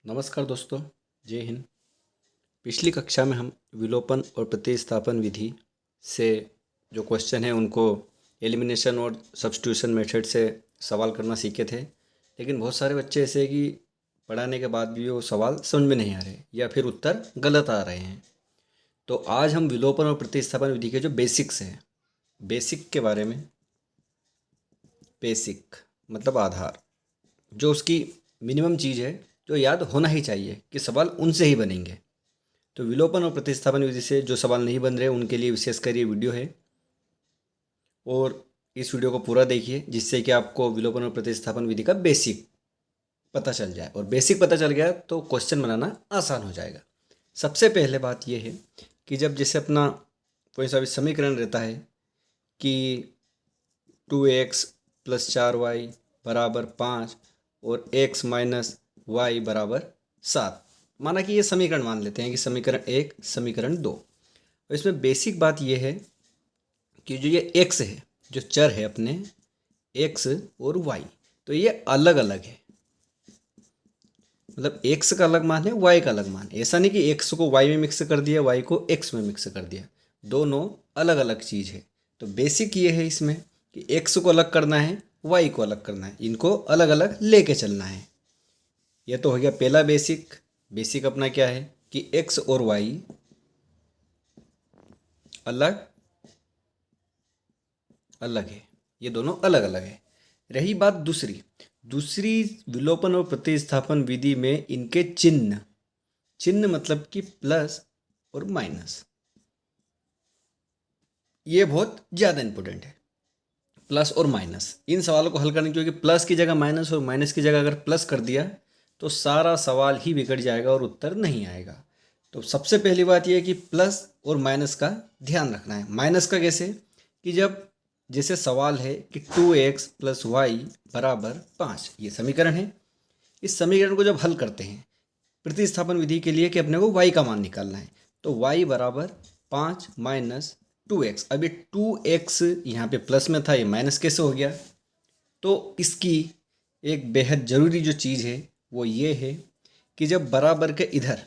नमस्कार दोस्तों, जय हिंद। पिछली कक्षा में हम विलोपन और प्रतिस्थापन विधि से जो क्वेश्चन है उनको एलिमिनेशन और सब्स्टिट्यूशन मेथड से सवाल करना सीखे थे। लेकिन बहुत सारे बच्चे ऐसे हैं कि पढ़ाने के बाद भी वो सवाल समझ में नहीं आ रहे या फिर उत्तर गलत आ रहे हैं। तो आज हम विलोपन और प्रतिस्थापन विधि के जो बेसिक्स हैं, बेसिक के बारे में, बेसिक मतलब आधार, जो उसकी मिनिमम चीज़ है जो याद होना ही चाहिए कि सवाल उनसे ही बनेंगे। तो विलोपन और प्रतिस्थापन विधि से जो सवाल नहीं बन रहे उनके लिए विशेषकर ये वीडियो है, और इस वीडियो को पूरा देखिए जिससे कि आपको विलोपन और प्रतिस्थापन विधि का बेसिक पता चल जाए। और बेसिक पता चल गया तो क्वेश्चन बनाना आसान हो जाएगा। सबसे पहले बात यह है कि जब जैसे अपना कोई सा भी समीकरण रहता है कि 2x + 4y बराबर 5 और x - y बराबर 7, माना कि ये समीकरण मान लेते हैं कि समीकरण 1 समीकरण 2। और इसमें बेसिक बात ये है कि जो ये x है, जो चर है अपने x और y, तो ये अलग अलग है। मतलब x का अलग मान है, y का अलग मान। ऐसा नहीं कि x को y में मिक्स कर दिया, y को x में मिक्स कर दिया, दोनों अलग अलग चीज़ है। तो बेसिक ये है इसमें कि x को अलग करना है, y को अलग करना है, इनको अलग अलग लेके चलना है। ये तो हो गया पहला बेसिक। बेसिक अपना क्या है कि x और y अलग अलग है, ये दोनों अलग अलग है। रही बात दूसरी विलोपन और प्रतिस्थापन विधि में इनके चिन्ह मतलब कि प्लस और माइनस, ये बहुत ज़्यादा इंपॉर्टेंट है। प्लस और माइनस, इन सवालों को हल करने, क्योंकि प्लस की जगह माइनस और माइनस की जगह अगर प्लस कर दिया तो सारा सवाल ही बिगड़ जाएगा और उत्तर नहीं आएगा। तो सबसे पहली बात यह है कि प्लस और माइनस का ध्यान रखना है। माइनस का कैसे कि जब जैसे सवाल है कि 2x + y बराबर 5, ये समीकरण है। इस समीकरण को जब हल करते हैं प्रतिस्थापन विधि के लिए कि अपने को y का मान निकालना है, तो y बराबर 5 - 2x। अब ये 2x यहाँ पे प्लस में था, ये माइनस कैसे हो गया? तो इसकी एक बेहद ज़रूरी जो चीज़ है वो ये है कि जब बराबर के इधर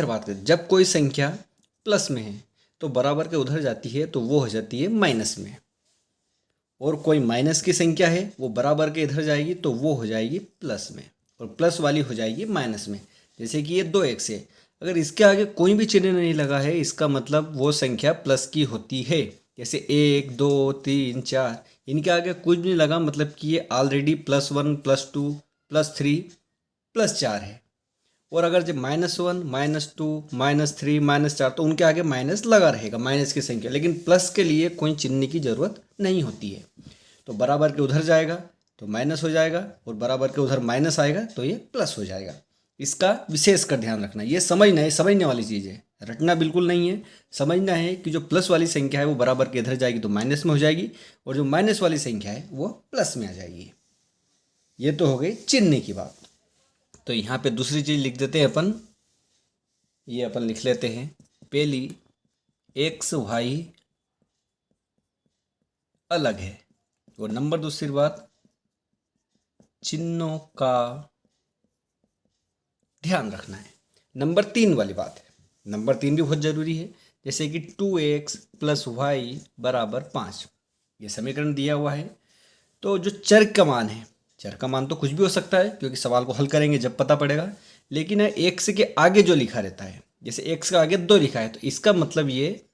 बात करें, जब कोई संख्या प्लस में है तो बराबर के उधर जाती है तो वो हो जाती है माइनस में, और कोई माइनस की संख्या है वो बराबर के इधर जाएगी तो वो हो जाएगी प्लस में, और प्लस वाली हो जाएगी माइनस में। जैसे कि ये 2x है, अगर इसके आगे कोई भी चिन्ह नहीं लगा है इसका मतलब वो संख्या प्लस की होती है। जैसे 1 2 3 4, इनके आगे कुछ भी नहीं लगा मतलब कि ये ऑलरेडी +1 +2 +3 +4 है। और अगर जब -1 -2 -3 -4, तो उनके आगे माइनस लगा रहेगा, माइनस की संख्या। लेकिन प्लस के लिए कोई चिन्ह की जरूरत नहीं होती है। तो बराबर के उधर जाएगा तो माइनस हो जाएगा, और बराबर के उधर माइनस आएगा तो ये प्लस हो जाएगा। इसका विशेष कर ध्यान रखना, ये समझना है, समझने वाली चीज़ है, रटना बिल्कुल नहीं है। समझना है कि जो प्लस वाली संख्या है वो बराबर के इधर जाएगी तो माइनस में हो जाएगी, और जो माइनस वाली संख्या है वो प्लस में आ जाएगी। ये तो हो गई चिन्ह की बात। तो यहाँ पे दूसरी चीज़ लिख देते हैं अपन, ये अपन लिख लेते हैं पहली, x y अलग है। और नंबर दूसरी बात, चिन्हों का ध्यान रखना है। नंबर 3 वाली बात है, नंबर 3 भी बहुत ज़रूरी है। जैसे कि 2x + y बराबर 5, ये समीकरण दिया हुआ है। तो जो चर का मान है, चर का मान तो कुछ भी हो सकता है क्योंकि सवाल को हल करेंगे जब पता पड़ेगा। लेकिन x के आगे जो लिखा रहता है, जैसे x का आगे 2 लिखा है तो इसका मतलब ये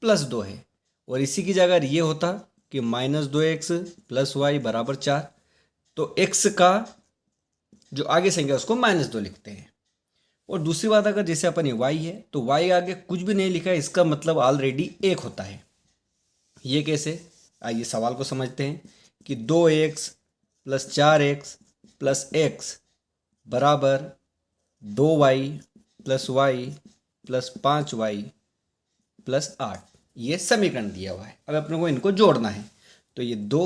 +2 है। और इसी की जगह ये होता कि -2x + y बराबर 4, तो x का जो आगे संख्या उसको -2 लिखते हैं। और दूसरी बात, अगर जैसे अपन y है तो y आगे कुछ भी नहीं लिखा है, इसका मतलब ऑलरेडी 1 होता है। ये कैसे? आइए सवाल को समझते हैं कि 2x + 4x + x बराबर 2y + y + 5y + 8, ये समीकरण दिया हुआ है। अब अपने को इनको जोड़ना है, तो ये 2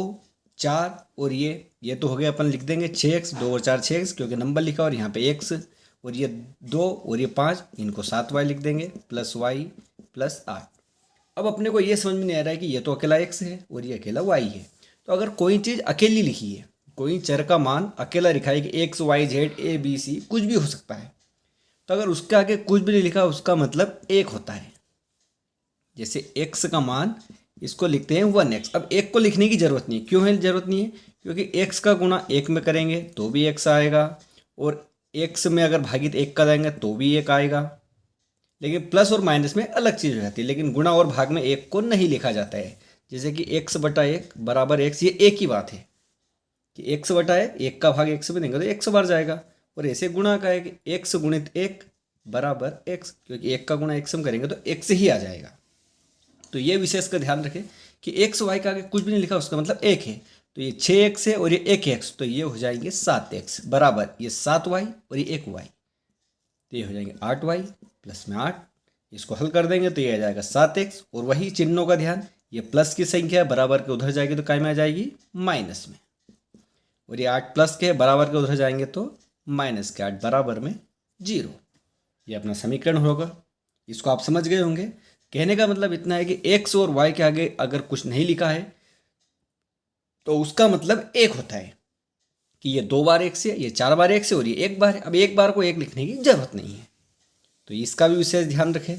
4 और ये तो हो गया, अपन लिख देंगे 6x, 2 और 4 6x क्योंकि नंबर लिखा, और यहाँ पे x, और ये 2 और ये 5, इनको 7y लिख देंगे +y + 8। अब अपने को ये समझ में नहीं आ रहा है कि ये तो अकेला x है और ये अकेला y है। तो अगर कोई चीज़ अकेली लिखी है कोई चर का मान अकेला लिखा है कि X Y Z A B C कुछ भी हो सकता है, तो अगर उसके आगे कुछ भी नहीं लिखा उसका मतलब एक होता है। जैसे x का मान इसको लिखते हैं 1x। अब एक को लिखने की जरूरत नहीं है। क्यों है जरूरत नहीं है? क्योंकि x का गुणा एक में करेंगे तो भी x आएगा, और x में अगर भागित एक का देंगे तो भी एक आएगा। लेकिन प्लस और माइनस में अलग चीज़ हो जाती है, लेकिन गुणा और भाग में एक को नहीं लिखा जाता है। जैसे कि x बटा एक बराबर x, ये एक ही बात है कि x बटा एक का भाग x में देंगे तो x बार जाएगा। और ऐसे गुणा का है कि x गुणित एक बराबर x, क्योंकि एक का गुणा x में करेंगे तो x ही आ जाएगा। तो ये विशेष का ध्यान रखें कि एक्स वाई का आगे कुछ भी नहीं लिखा उसका मतलब एक है। तो ये 6x है और ये 1x, तो ये हो जाएंगे 7x बराबर ये 7y और ये 1y, तो ये हो जाएंगे 8y प्लस में 8। इसको हल कर देंगे तो ये आ जाएगा 7x, और वही चिन्हों का ध्यान, ये प्लस की संख्या बराबर के उधर जाएगी तो काय में आ जाएगी माइनस में, और ये 8 प्लस के बराबर के उधर जाएंगे तो माइनस के 8 बराबर में 0। ये अपना समीकरण होगा। इसको आप समझ गए होंगे। कहने का मतलब इतना है कि x और y के आगे अगर कुछ नहीं लिखा है तो उसका मतलब एक होता है कि ये 2 बार x है, ये 4 बार x है और ये 1 बार है। अब एक बार को एक लिखने की जरूरत नहीं है, तो इसका भी विशेष ध्यान रखें।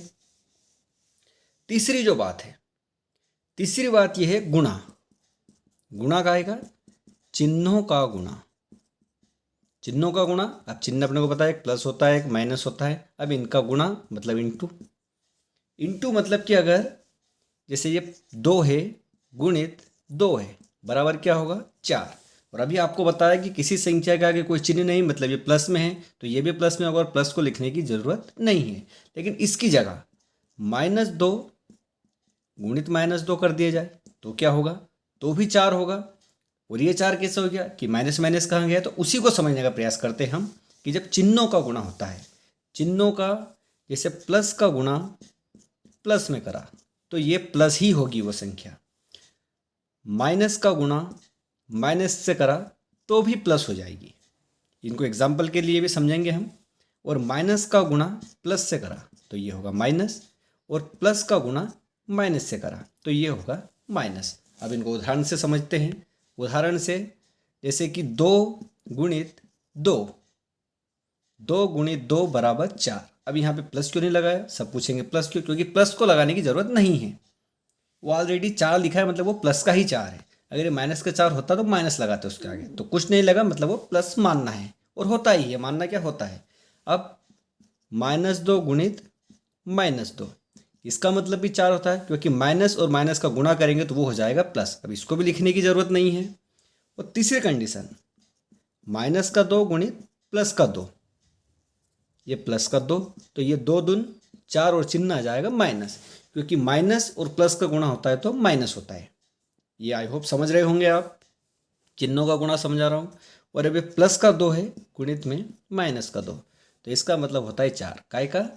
तीसरी जो बात है, तीसरी बात यह है गुणा। गुणा का आएगा चिन्हों का गुणा। चिन्हों का गुणा, अब चिन्ह अपने को पता है एक प्लस होता है एक माइनस होता है। अब इनका गुणा मतलब इंटू। इंटू मतलब कि अगर जैसे ये 2 है गुणित 2 है बराबर क्या होगा 4। और अभी आपको बताया कि किसी संख्या के आगे कोई चिन्ह नहीं, मतलब ये प्लस में है तो ये भी प्लस में होगा और प्लस को लिखने की ज़रूरत नहीं है। लेकिन इसकी जगह -2 गुणित -2 कर दिया जाए तो क्या होगा, तो भी 4 होगा। और ये 4 कैसे हो गया कि माइनस माइनस कहाँ गया, तो उसी को समझने का प्रयास करते हैं हम कि जब चिन्हों का गुणा होता है, चिन्हों का जैसे प्लस का गुणा प्लस में करा तो ये प्लस ही होगी वो संख्या, माइनस का गुणा माइनस से करा तो भी प्लस हो जाएगी। इनको एग्जाम्पल के लिए भी समझेंगे हम। और माइनस का गुणा प्लस से करा तो ये होगा माइनस, और प्लस का गुणा माइनस से करा तो ये होगा माइनस। अब इनको उदाहरण से समझते हैं। उदाहरण से जैसे कि 2 गुणित 2, 2 गुणित 2 बराबर 4। अब यहाँ पे प्लस क्यों नहीं लगाया, सब पूछेंगे प्लस क्यों, क्योंकि प्लस को लगाने की जरूरत नहीं है, वो ऑलरेडी 4 लिखा है मतलब वो प्लस का ही 4 है। अगर ये माइनस का 4 होता तो माइनस लगाते उसके आगे, तो कुछ नहीं लगा मतलब वो प्लस मानना है, और होता ही है, मानना क्या होता है। अब -2 गुणित -2, इसका मतलब भी 4 होता है, क्योंकि माइनस और माइनस का गुणा करेंगे तो वो हो जाएगा प्लस। अब इसको भी लिखने की जरूरत नहीं है। और तीसरी कंडीशन -2 गुणित +2, ये +2, तो ये 2 दून 4 और चिन्ह आ जाएगा माइनस, क्योंकि माइनस और प्लस का गुणा होता है तो माइनस होता है। ये आई होप समझ रहे होंगे आप, चिन्हों का गुणा समझा रहा हूँ। और अभी +2 है गुणित में -2, तो इसका मतलब होता है 4 काय का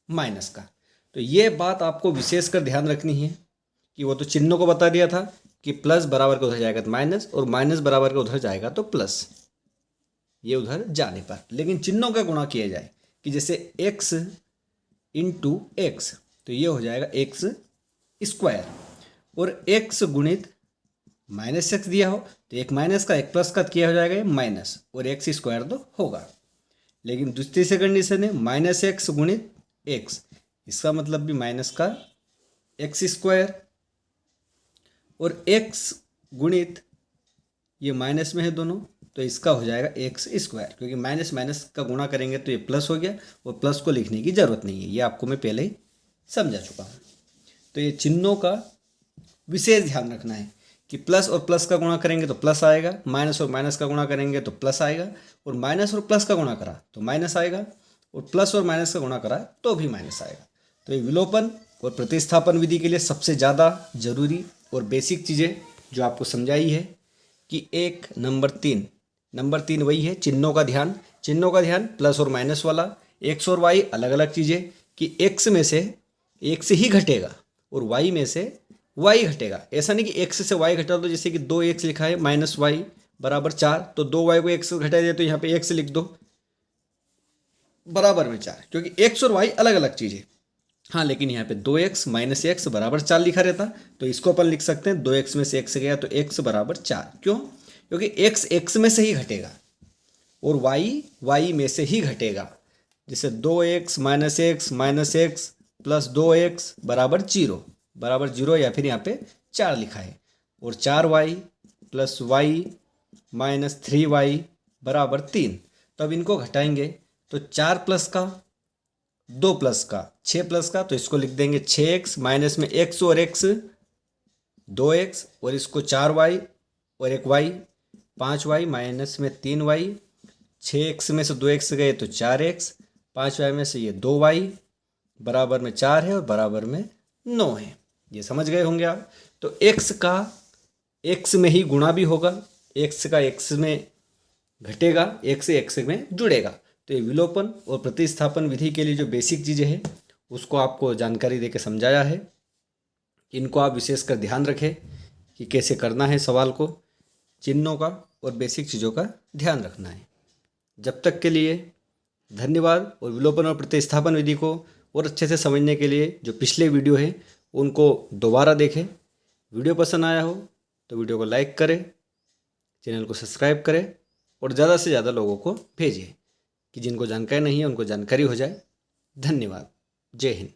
माइनस का। तो ये बात आपको विशेष कर ध्यान रखनी है कि वो तो चिन्हों को बता दिया था कि प्लस बराबर के उधर जाएगा तो माइनस, और माइनस बराबर के उधर जाएगा तो प्लस, ये उधर जाने पर। लेकिन चिन्हों का गुणा किया जाए कि जैसे x इंटू एक्स, तो ये हो जाएगा x², और x गुणित -x दिया हो तो एक माइनस का एक प्लस का किया हो जाएगा माइनस, और x² तो होगा। लेकिन दूसरी से कंडीशन है -x गुणित x, इसका मतलब भी माइनस का x², और x गुणित ये माइनस में है दोनों तो इसका हो जाएगा x², क्योंकि माइनस माइनस का गुणा करेंगे तो ये प्लस हो गया, और प्लस को लिखने की ज़रूरत नहीं है, ये आपको मैं पहले ही समझा चुका हूँ। तो ये चिन्हों का विशेष ध्यान रखना है कि प्लस और प्लस का गुणा करेंगे तो प्लस आएगा, माइनस और माइनस का गुणा करेंगे तो प्लस आएगा, और माइनस और प्लस का गुणा करा तो माइनस आएगा, और प्लस और माइनस का गुणा करा तो भी माइनस आएगा। तो ये विलोपन और प्रतिस्थापन विधि के लिए सबसे ज़्यादा जरूरी और बेसिक चीज़ें जो आपको समझाई है कि नंबर 3 वही है चिन्हों का ध्यान। चिन्हों का ध्यान प्लस और माइनस वाला, एक्स और वाई अलग अलग चीज़ें, कि एक्स में से एक्स ही घटेगा और वाई में से वाई घटेगा। ऐसा नहीं कि एक्स से वाई घटा, तो जैसे कि 2x लिखा है -y बराबर 4, तो 2y को x घटा दिया तो यहाँ पे x लिख दो बराबर में 4, क्योंकि x और y अलग अलग चीज़ें। हाँ, लेकिन यहाँ पे 2x - x बराबर 4 लिखा रहता, तो इसको अपन लिख सकते हैं 2x में से x गया तो x बराबर 4। क्यों? क्योंकि x x में से ही घटेगा और y में से ही घटेगा। जैसे 2x minus x plus 2x बराबर जीरो या फिर यहाँ पे 4 लिखा है, और 4y plus Y minus 3y बराबर 3। तो अब इनको घटाएंगे तो 4 प्लस का 2 प्लस का 6 प्लस का, तो इसको लिख देंगे 6x माइनस में x और x 2x और इसको 4y और एक y 5y माइनस में 3y, 6x में से 2x गए तो 4x, 5y में से ये 2y बराबर में 4 है और बराबर में 9 है। ये समझ गए होंगे आप। तो x का x में ही गुणा भी होगा, x का x में घटेगा, x से x में जुड़ेगा। तो ये विलोपन और प्रतिस्थापन विधि के लिए जो बेसिक चीज़ें हैं उसको आपको जानकारी देके समझाया है। इनको आप विशेषकर ध्यान रखें कि कैसे करना है सवाल को, चिन्हों का और बेसिक चीज़ों का ध्यान रखना है। जब तक के लिए धन्यवाद। और विलोपन और प्रतिस्थापन विधि को और अच्छे से समझने के लिए जो पिछले वीडियो हैं उनको दोबारा देखें। वीडियो पसंद आया हो तो वीडियो को लाइक करें, चैनल को सब्सक्राइब करें और ज़्यादा से ज़्यादा लोगों को भेजें कि जिनको जानकारी नहीं है उनको जानकारी हो जाए। धन्यवाद। जय हिंद।